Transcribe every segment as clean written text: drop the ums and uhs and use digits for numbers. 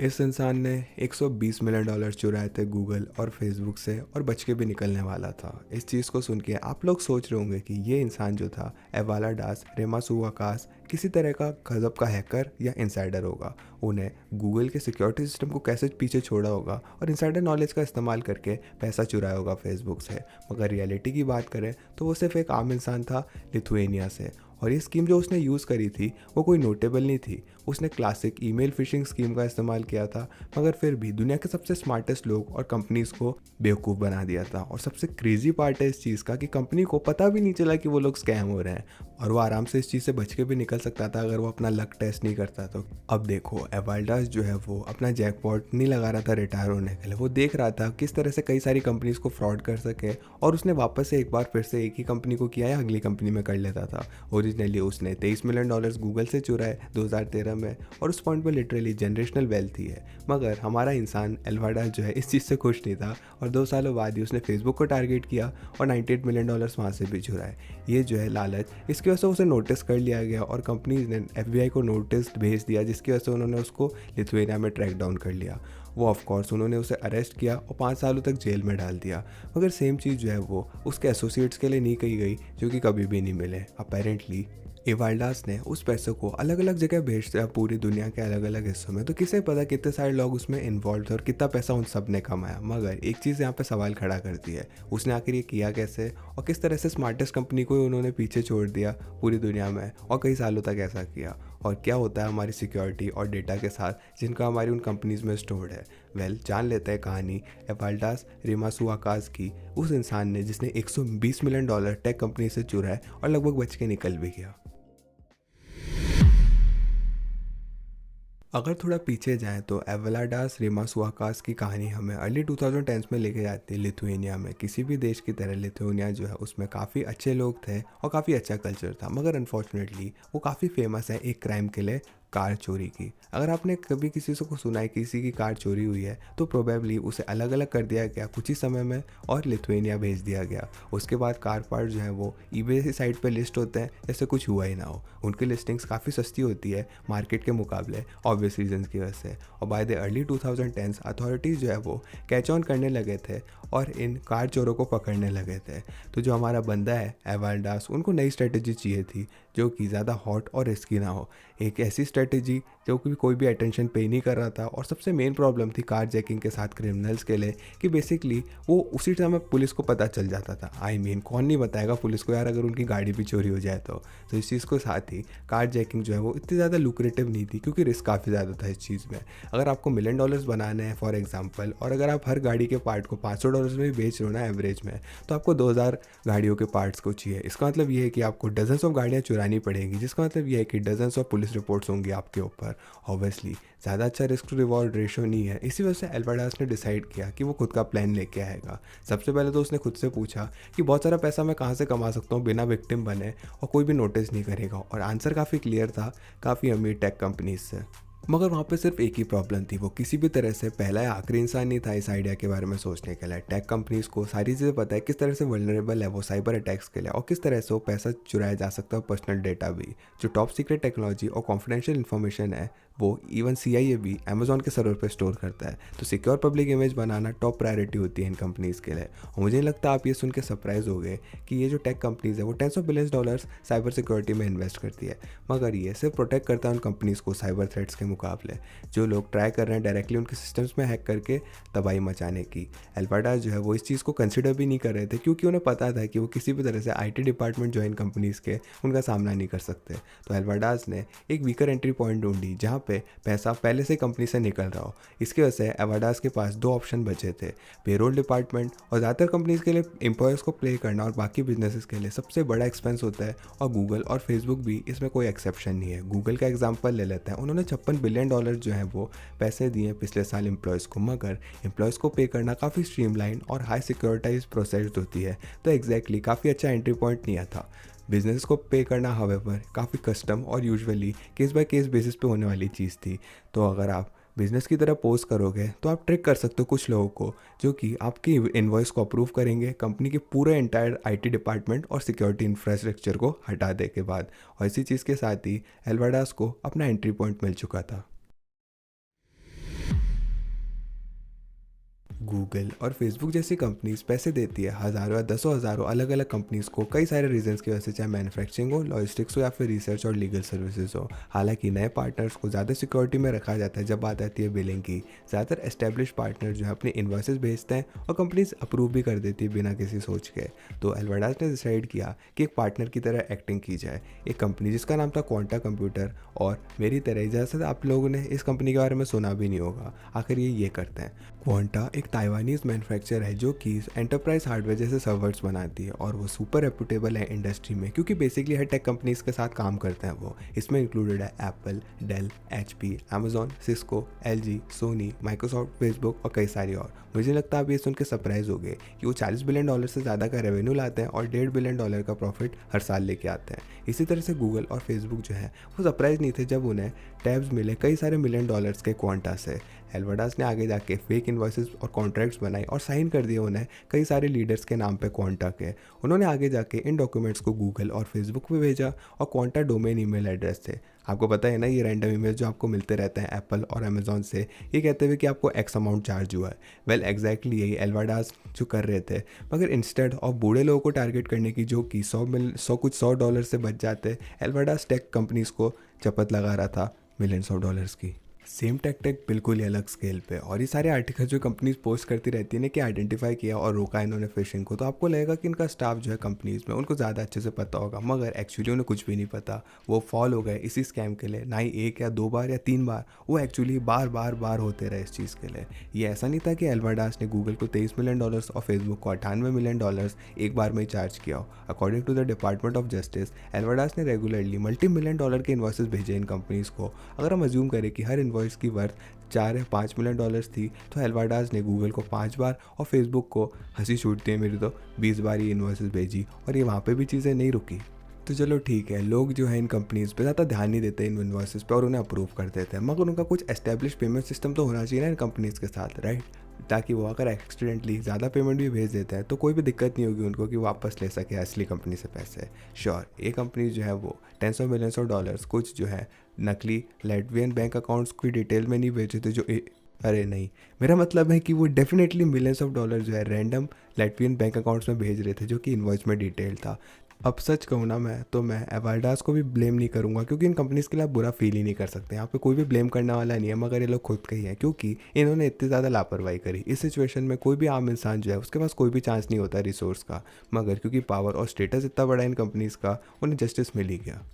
इस इंसान ने $120 मिलियन चुराए थे गूगल और फेसबुक से और बच के भी निकलने वाला था। इस चीज़ को सुन के आप लोग सोच रहे होंगे कि ये इंसान जो था एवालाडास रेमासुवाकास किसी तरह का गजब का हैकर या इंसाइडर होगा। उन्हें गूगल के सिक्योरिटी सिस्टम को कैसे पीछे छोड़ा होगा और इंसाइडर नॉलेज का इस्तेमाल करके पैसा चुराया होगा फेसबुक से। मगर रियलिटी की बात करें तो वो सिर्फ एक आम इंसान था लिथुएनिया से, और ये स्कीम जो उसने यूज़ करी थी वो कोई नोटेबल नहीं थी। उसने क्लासिक ईमेल फिशिंग स्कीम का इस्तेमाल किया था, मगर फिर भी दुनिया के सबसे स्मार्टेस्ट लोग और कंपनीज़ को बेवकूफ़ बना दिया था। और सबसे क्रेजी पार्ट है इस चीज़ का कि कंपनी को पता भी नहीं चला कि वो लोग स्कैम हो रहे हैं, और वो आराम से इस चीज़ से बच के भी निकल सकता था अगर वो अपना लक टेस्ट नहीं करता तो। अब देखो, एवाल्डास जो है वो अपना जैकपॉट नहीं लगा रहा था रिटायर होने के लिए। वो देख रहा था किस तरह से कई सारी कंपनीज़ को फ्रॉड कर सके, और उसने वापस से एक बार फिर से एक ही कंपनी को किया या अगली कंपनी में कर लेता था। ओरिजिनली उसने $23 मिलियन गूगल से चुराए 2013 में, और उस पॉइंट पर लिटरली जनरेशनल वेल्थ ही है। मगर हमारा इंसान एल्वाडास जो है इस चीज़ से खुश नहीं था, और 2 सालों बाद ही उसने फेसबुक को टारगेट किया और $98 मिलियन वहाँ से भी चुराए। ये जो है लालच, इसकी वजह से उसे नोटिस कर लिया गया और कंपनीज ने FBI को नोटिस भेज दिया, जिसकी वजह से उन्होंने उसको लिथुएनिया में ट्रैक डाउन कर लिया। वो ऑफ कोर्स उन्होंने उसे अरेस्ट किया और 5 सालों तक जेल में डाल दिया। मगर सेम चीज़ जो है वो उसके एसोसिएट्स के लिए नहीं कही गई, जो कि कभी भी नहीं मिले। अपेरेंटली एवाल्डास ने उस पैसे को अलग अलग जगह भेज दिया पूरी दुनिया के अलग अलग हिस्सों में, तो किसे पता कितने सारे लोग उसमें इन्वॉल्व थे और कितना पैसा उन सब ने कमाया। मगर एक चीज़ यहाँ पे सवाल खड़ा करती है, उसने आखिर ये किया कैसे और किस तरह से स्मार्टेस्ट कंपनी को उन्होंने पीछे छोड़ दिया पूरी दुनिया में, और कई सालों तक ऐसा किया। और क्या होता है हमारी सिक्योरिटी और डेटा के साथ जिनका हमारी उन कंपनीज़ में स्टोर्ड है। जान लेते हैं कहानी एवाल्डास रेमासुवाकास की, उस इंसान ने जिसने $120 मिलियन टेक कंपनी से चुराए और लगभग बच के निकल भी गया। अगर थोड़ा पीछे जाएं तो एवालाडास रेमासुआकास की कहानी हमें अर्ली 2010s में लेके जाती है लिथुएनिया में। किसी भी देश की तरह लिथुएनिया जो है उसमें काफ़ी अच्छे लोग थे और काफ़ी अच्छा कल्चर था, मगर अनफॉर्चुनेटली वो काफ़ी फेमस है एक क्राइम के लिए, कार चोरी की। अगर आपने कभी किसी से को सुना है किसी की कार चोरी हुई है तो प्रोबेबली उसे अलग अलग कर दिया गया कुछ ही समय में और लिथुएनिया भेज दिया गया। उसके बाद कार पार्ट जो है वो ईबे की साइट पर लिस्ट होते हैं जैसे कुछ हुआ ही ना हो। उनकी लिस्टिंग्स काफ़ी सस्ती होती है मार्केट के मुकाबले, ऑब्वियस रीजंस की वजह से। और by the early 2010s authorities जो है वो कैच ऑन करने लगे थे और इन कार चोरों को पकड़ने लगे थे। तो जो हमारा बंदा है एवाल्डास, उनको नई स्ट्रेटजी चाहिए थी जो कि ज़्यादा हॉट और रिस्की ना हो। एक ऐसी स्ट्रेटजी जो कि कोई भी अटेंशन पे नहीं कर रहा था, और सबसे मेन प्रॉब्लम थी कार जैकिंग के साथ क्रिमिनल्स के लिए कि बेसिकली वो उसी समय पुलिस को पता चल जाता था। कौन नहीं बताएगा पुलिस को यार अगर उनकी गाड़ी भी चोरी हो जाए तो इस चीज़ को साथ ही कार जैकिंग जो है वो इतनी ज़्यादा लुक्रेटिव नहीं थी क्योंकि रिस्क काफ़ी ज़्यादा था इस चीज़ में। अगर आपको $1 मिलियन बनाने हैं फॉर एग्जाम्पल, और अगर आप हर गाड़ी के पार्ट को $500 में भी बेच रहे हो ना एवरेज में, तो आपको 2000 गाड़ियों के पार्ट्स को चाहिए। इसका मतलब ये है कि आपको डजन्स ऑफ गाड़ियाँ चुरानी पड़ेंगी, जिसका मतलब ये है कि डजन्स ऑफ पुलिस रिपोर्ट्स होंगी आपके ऊपर। ऑब्वियसली ज़्यादा अच्छा रिस्क टू रिवॉर्ड रेशो नहीं है। इसी वजह से एल्वाडास ने डिसाइड किया कि वो खुद का प्लान लेके आएगा। सबसे पहले तो उसने खुद से पूछा कि बहुत सारा पैसा मैं कहाँ से कमा सकता हूँ बिना विक्टिम बने और कोई भी नोटिस नहीं करेगा, और आंसर काफ़ी क्लियर था, काफ़ी अमीर टेक कंपनीज से। मगर वहाँ पे सिर्फ एक ही प्रॉब्लम थी, वो किसी भी तरह से पहला या आखिरी इंसान नहीं था इस आइडिया के बारे में सोचने के लिए। टेक कंपनीज को सारी चीज़ें पता है किस तरह से वल्नरेबल है वो साइबर अटैक्स के लिए, और किस तरह से वो पैसा चुराया जा सकता है, पर्सनल डेटा भी। जो टॉप सीक्रेट टेक्नोलॉजी और कॉन्फिडेंशियल इन्फॉर्मेशन है वो इवन CIA भी अमेजोन के सर्वर पर स्टोर करता है। तो सिक्योर पब्लिक इमेज बनाना टॉप प्रायोरिटी होती है इन कंपनीज़ के लिए। और मुझे नहीं लगता आप ये सुन के सरप्राइज हो गए कि ये जो टेक कंपनीज है वो $10 ऑफ बिलियंस साइबर सिक्योरिटी में इन्वेस्ट करती है, मगर ये सिर्फ प्रोटेक्ट करता है उन कंपनीज़ को साइबर थ्रेट्स के मुकाबले जो लोग ट्राई कर रहे हैं डायरेक्टली उनके सिस्टम्स में हैक करके तबाही मचाने की। एल्वाडास जो है वो इस चीज़ को कंसिडर भी नहीं कर रहे थे क्योंकि उन्हें पता था कि वो किसी भी तरह से IT डिपार्टमेंट जो इन कंपनीज़ के उनका सामना नहीं कर सकते। तो एल्वाडास ने एक वीकर एंट्री पॉइंट ढूंढी जहाँ पे पैसा पहले से कंपनी से निकल रहा हो। इसकी वजह से एल्वाडास के पास 2 ऑप्शन बचे थे, पेरोल डिपार्टमेंट, और ज़्यादातर कंपनीज़ के लिए एम्प्लॉयज़ को पे करना और बाकी बिजनेसेस के लिए सबसे बड़ा एक्सपेंस होता है, और गूगल और फेसबुक भी इसमें कोई एक्सेप्शन नहीं है। गूगल का एग्जाम्पल ले लेते हैं, उन्होंने $56 बिलियन जो है वो पैसे दिए पिछले साल एम्प्लॉयज़ को, मगर एम्प्लॉयज़ को पे करना काफ़ी स्ट्रीमलाइन और हाई सिक्योरिटाइज प्रोसेस होती है। तो एग्जैक्टली काफ़ी अच्छा एंट्री पॉइंट नहीं था। बिजनेस को पे करना हावेवर काफ़ी कस्टम और usually case by case basis पे होने वाली चीज़ थी। तो अगर आप बिजनेस की तरह पोस्ट करोगे तो आप ट्रिक कर सकते हो कुछ लोगों को जो कि आपकी इनवॉइस को अप्रूव करेंगे कंपनी के पूरे एंटायर IT डिपार्टमेंट और सिक्योरिटी इंफ्रास्ट्रक्चर को हटा दे के बाद। और इसी चीज़ के साथ ही एल्वाडास को अपना एंट्री पॉइंट मिल चुका था। गूगल और फेसबुक जैसी कंपनीज पैसे देती है हज़ारों या दसों हज़ारों अलग अलग कंपनीज को कई सारे रीजंस की वजह से, चाहे मैन्युफैक्चरिंग हो, लॉजिस्टिक्स हो या फिर रिसर्च और लीगल सर्विसेज हो। हालांकि नए पार्टनर्स को ज़्यादा सिक्योरिटी में रखा जाता है जब बात आती है बिलिंग की। ज़्यादातर एस्टेब्लिश पार्टनर जो है अपने इन्वॉइसेस भेजते हैं और कंपनीज अप्रूव भी कर देती है बिना किसी सोच के। तो एल्वाडास ने डिसाइड किया कि एक पार्टनर की तरह एक्टिंग की जाए। एक कंपनी जिसका नाम था क्वांटा कंप्यूटर, और मेरी तरह ही जैसे आप लोगों ने इस कंपनी के बारे में सुना भी नहीं होगा। आखिर ये करते हैं। क्वांटा एक ताइवानीज मैन्युफैक्चरर है जो कि एंटरप्राइज हार्डवेयर जैसे सर्वर्स बनाती है, और वो सुपर रेपुटेबल है इंडस्ट्री में क्योंकि बेसिकली हर टेक कंपनीज के साथ काम करते हैं वो। इसमें इंक्लूडेड है Apple, Dell, HP, Amazon, Cisco, LG, Sony, Microsoft, Facebook और कई सारी और। मुझे लगता है आप ये सुन के सरप्राइज हो गए कि वो $40 बिलियन से ज़्यादा का रेवेन्यू लाते हैं और $1.5 बिलियन का प्रॉफिट हर साल लेके आते हैं। इसी तरह से गूगल और फेसबुक जो है वो सरप्राइज नहीं थे जब उन्हें टैब्स मिले कई सारे $1 मिलियन के क्वांटा से। एल्वाडास ने आगे जाके फेक इन्वॉइसेस और कॉन्ट्रैक्ट्स बनाए और साइन कर दिए उन्हें कई सारे लीडर्स के नाम पे क्वांटा के। उन्होंने आगे जाके इन डॉक्यूमेंट्स को गूगल और फेसबुक पे भेजा, और क्वांटा डोमेन ईमेल एड्रेस थे। आपको पता है ना, ये रैंडम ईमेल जो आपको मिलते रहते हैं एप्पल और अमेजॉन से, ये कहते हुए कि आपको एक्स अमाउंट चार्ज हुआ है। वेल एग्जैक्टली यही एल्वाडास जो कर रहे थे, मगर इंस्टेड ऑफ बूढ़े लोगों को टारगेट करने की जो कि $100 से बच जाते, एल्वाडास टेक कंपनीज को चपत लगा रहा था $मिलियंस की। सेम टेक बिल्कुल ही अलग स्केल पे। और ये सारे आर्टिकल जो कंपनीज पोस्ट करती रहती है ना कि आइडेंटिफाई किया और रोका इन्होंने फिशिंग को, तो आपको लगेगा कि इनका स्टाफ जो है कंपनीज में उनको ज़्यादा अच्छे से पता होगा, मगर एक्चुअली उन्हें कुछ भी नहीं पता। वो फॉल हो गए इसी स्कैम के लिए, ना ही 1 या 2 बार या 3 बार, वो एक्चुअली बार होते रहे इस चीज़ के लिए। ये ऐसा नहीं था कि एल्वाडास ने गूगल को $23 मिलियन और फेसबुक को $98 मिलियन एक बार में ही चार्ज किया हो। According to the department of justice, एल्वाडास ने रेगुलरली $multi-million के इन्वॉइसेस भेजे इन कंपनीज को। अगर हम अज्यूम करें कि हर इन्वॉइस की वर्थ $4 या $5 मिलियन थी, तो एल्वाडास ने गूगल को 5 बार और फेसबुक को, हंसी छूटती है मेरी तो, 20 बार ये इन्वॉइसेस भेजी, और ये वहाँ पे भी चीज़ें नहीं रुकी। तो चलो ठीक है, लोग जो है इन कंपनीज पे ज़्यादा ध्यान नहीं देते इन इन्वॉइसेस पे और उन्हें अप्रूव कर देते हैं, मगर उनका कुछ एस्टेब्लिश पेमेंट सिस्टम तो होना चाहिए ना इन कंपनीज के साथ, राइट? ताकि वो अगर एक्सीडेंटली ज़्यादा पेमेंट भी भेज देते हैं तो कोई भी दिक्कत नहीं होगी उनको कि वापस ले सके असली कंपनी से पैसे। श्योर, ये कंपनी जो है वो tens of millions of dollars कुछ जो है नकली लैटवियन बैंक अकाउंट्स की डिटेल में नहीं भेजे थे जो अरे नहीं, मेरा मतलब है कि वो डेफिनेटली $मिलियंस जो है रैंडम लैटवियन बैंक अकाउंट्स में भेज रहे थे जो कि इन्वॉइस में डिटेल था। अब सच कहूँ ना मैं, तो मैं एल्वाडास को भी ब्लेम नहीं करूँगा क्योंकि इन कंपनीज़ के लिए आप बुरा फील ही नहीं कर सकते। यहाँ पे कोई भी ब्लेम करने वाला नहीं है, मगर ये लोग खुद के ही हैं क्योंकि इन्होंने इतनी ज़्यादा लापरवाही करी। इस सिचुएशन में कोई भी आम इंसान जो है उसके पास कोई भी चांस नहीं होता रिसोर्स का, मगर क्योंकि पावर और स्टेटस इतना बड़ा इन कंपनीज़ का, उन्हें जस्टिस मिल ही गया।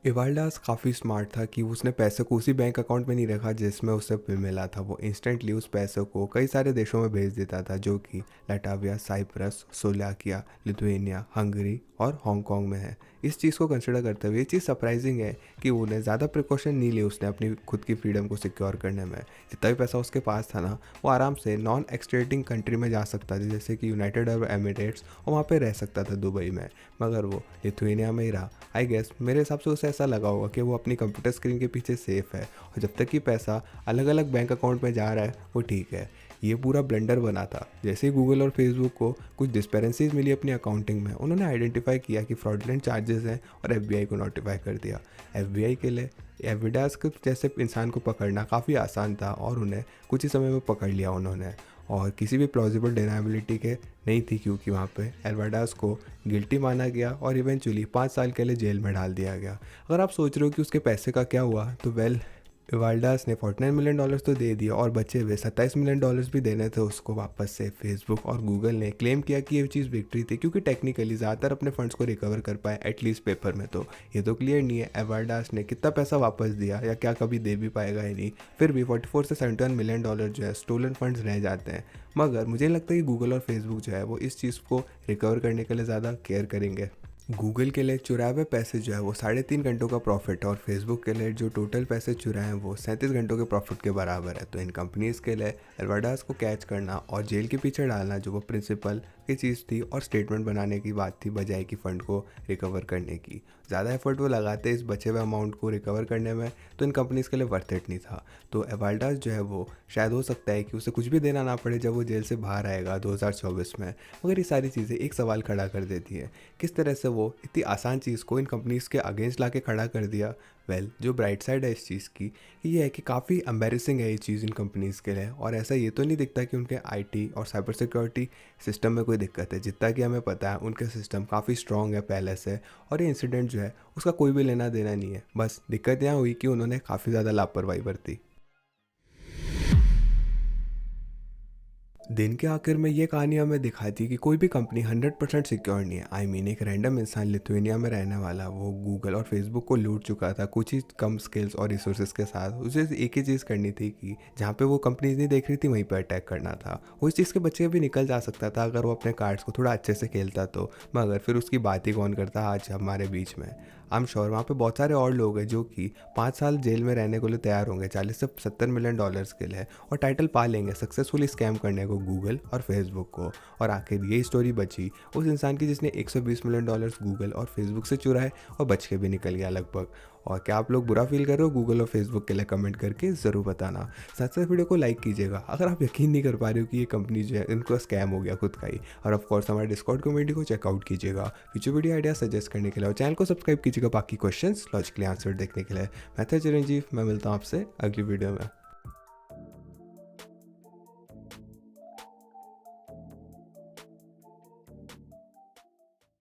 एवाल्डास काफ़ी स्मार्ट था कि उसने पैसे को उसी बैंक अकाउंट में नहीं रखा जिसमें उसे पे मिला था। वो इंस्टेंटली उस पैसे को कई सारे देशों में भेज देता था जो कि Latvia, Cyprus, Slovakia, Lithuania, Hungary और हांगकांग में है। इस चीज़ को कंसिडर करते हुए ये चीज़ सरप्राइजिंग है कि उन्हें ज़्यादा प्रिकॉशन नहीं ली उसने अपनी खुद की फ्रीडम को सिक्योर करने में। जितना भी पैसा उसके पास था ना, वो आराम से नॉन एक्सट्रेडिंग कंट्री में जा सकता था जैसे कि यूनाइटेड अरब एमिरेट्स, और वहाँ पे रह सकता था दुबई में, मगर वो लिथुआनिया में ही रहा। आई गेस मेरे हिसाब से उसे ऐसा लगा होगा कि वो अपनी कंप्यूटर स्क्रीन के पीछे सेफ़ है, और जब तक कि पैसा अलग अलग बैंक अकाउंट में जा रहा है वो ठीक है। ये पूरा ब्लेंडर बना था। जैसे ही गूगल और फेसबुक को कुछ डिस्पेरेंसीज मिली अपनी अकाउंटिंग में, उन्होंने आइडेंटिफाई किया कि फ्रॉडलेंट चार्जेस हैं और FBI को नोटिफाई कर दिया। FBI के लिए एविडास के जैसे इंसान को पकड़ना काफ़ी आसान था और उन्हें कुछ ही समय में पकड़ लिया उन्होंने, और किसी भी प्लॉजिबल डिनाबिलिटी के नहीं थी क्योंकि वहाँ पे एल्वाडास को गिल्टी माना गया और इवेंचुअली 5 साल के लिए जेल में डाल दिया गया। अगर आप सोच रहे हो कि उसके पैसे का क्या हुआ, तो वेल एवाल्डास ने $49 मिलियन तो दे दिया और बचे हुए $27 मिलियन भी देने थे उसको वापस से। फेसबुक और गूगल ने क्लेम किया कि ये चीज़ विक्ट्री थी क्योंकि टेक्निकली ज़्यादातर अपने फंड्स को रिकवर कर पाए एटलीस्ट पेपर में। तो ये तो क्लियर नहीं है एवाल्डास ने कितना पैसा वापस दिया या क्या कभी दे भी पाएगा या नहीं। फिर भी 44 से $71 मिलियन जो है स्टोलन फंड्स रह जाते हैं, मगर मुझे लगता है कि गूगल और फेसबुक जो है वो इस चीज़ को रिकवर करने के लिए ज़्यादा केयर करेंगे। गूगल के लिए चुराए हुए पैसे जो है वो 3.5 घंटों का प्रॉफिट है, और फेसबुक के लिए जो टोटल पैसे चुराए हैं वो 37 घंटों के प्रॉफिट के बराबर है। तो इन कंपनीज़ के लिए एल्वाडास को कैच करना और जेल के पीछे डालना जो वो प्रिंसिपल की चीज़ थी और स्टेटमेंट बनाने की बात थी बजाय कि फ़ंड को रिकवर करने की। ज़्यादा एफर्ट वो लगाते इस बचे हुए अमाउंट को रिकवर करने में, तो इन कंपनीज़ के लिए वर्थ इट नहीं था। तो एवाल्डास जो है वो शायद हो सकता है कि उसे कुछ भी देना ना पड़े जब वो जेल से बाहर आएगा 2024 में। मगर ये सारी चीज़ें एक सवाल खड़ा कर देती है, किस तरह से वो इतनी आसान चीज़ को इन कंपनीज़ के अगेंस्ट ला के खड़ा कर दिया। जो ब्राइट साइड है इस चीज़ की कि ये है कि काफ़ी एम्बैरेसिंग है ये चीज़ इन कंपनीज़ के लिए, और ऐसा ये तो नहीं दिखता कि उनके आईटी और साइबर सिक्योरिटी सिस्टम में कोई दिक्कत है। जितना कि हमें पता है उनके सिस्टम काफ़ी स्ट्रॉन्ग है पहले से, और ये इंसिडेंट जो है उसका कोई भी लेना देना नहीं है। बस दिक्कत यहाँ हुई कि उन्होंने काफ़ी ज़्यादा लापरवाही बरती। दिन के आखिर में ये कहानी हमें दिखाती है कि कोई भी कंपनी 100% सिक्योर नहीं है। एक रैंडम इंसान लिथुआनिया में रहने वाला वो गूगल और फेसबुक को लूट चुका था कुछ ही कम स्किल्स और रिसोर्सेज के साथ। उसे एक ही चीज़ करनी थी कि जहाँ पे वो कंपनीज नहीं देख रही थी वहीं पर अटैक करना था। वो इस चीज़ के बच्चे भी निकल जा सकता था अगर वो अपने कार्ड्स को थोड़ा अच्छे से खेलता तो, मगर फिर उसकी बात ही कौन करता आज हमारे बीच में। आई एम श्योर वहाँ पे बहुत सारे और लोग हैं जो कि 5 साल जेल में रहने के लिए तैयार होंगे 40 से 70 मिलियन डॉलर्स के लिए, और टाइटल पा लेंगे सक्सेसफुली स्कैम करने को गूगल और फेसबुक को। और आखिर ये स्टोरी बची उस इंसान की जिसने 120 मिलियन डॉलर्स गूगल और फेसबुक से चुराए और बच के भी निकल गया लगभग। और क्या आप लोग बुरा फील कर रहे हो गूगल और फेसबुक के लिए? कमेंट करके ज़रूर बताना। साथ साथ वीडियो को लाइक कीजिएगा अगर आप यकीन नहीं कर पा रहे हो कि ये कंपनी जो है इनको स्कैम हो गया खुद का ही। और ऑफ कोर्स हमारे डिस्कॉर्ड कम्युनिटी को चेकआउट कीजिएगा फ्यूचर वीडियो आइडिया सजेस्ट करने के लिए, और चैनल को सब्सक्राइब कीजिएगा बाकी क्वेश्चंस लॉजिकली आंसर देखने के लिए। मैं था चिरंजीव, मैं मिलता हूँ आपसे अगली वीडियो में।